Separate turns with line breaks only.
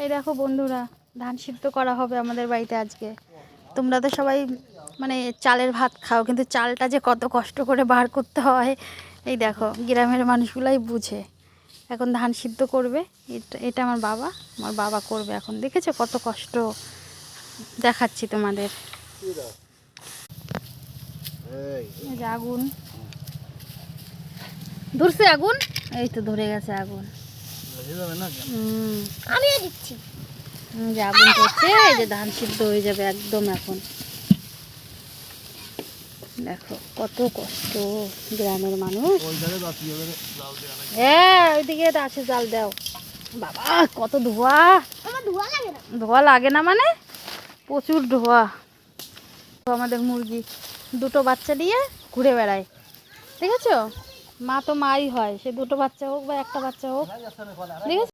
এই দেখো বন্ধুরা, ধান সিদ্ধ করা হবে আমাদের বাড়িতে আজকে। তোমরা তো সবাই মানে চালের ভাত খাও, কিন্তু চালটা যে কত কষ্ট করে বার করতে হয় এই দেখো, গ্রামের মানুষগুলাই বুঝে। এখন ধান সিদ্ধ করবে, এটা আমার বাবা করবে এখন। দেখেছো কত কষ্ট, দেখাচ্ছি তোমাদের। এই যে আগুন ধরছে, আগুন এই তো ধরে গেছে আগুন।
আমিও দিচ্ছি।
যে আগুন ধরছে, এই যে ধান সিদ্ধ হয়ে যাবে একদম এখন। দেখো কত কষ্ট গ্রামের মানুষ। হ্যাঁ ওইদিকে আছে, জাল দাও। বাবা কত ধোঁয়া। ধোঁয়া লাগে না মানে প্রচুর ধোঁয়া। আমাদের মুরগি দুটো বাচ্চা নিয়ে ঘুরে বেড়ায়, ঠিক আছে? মা তো মাই হয়, সে দুটো বাচ্চা হোক বা একটা বাচ্চা হোক, ঠিক আছে?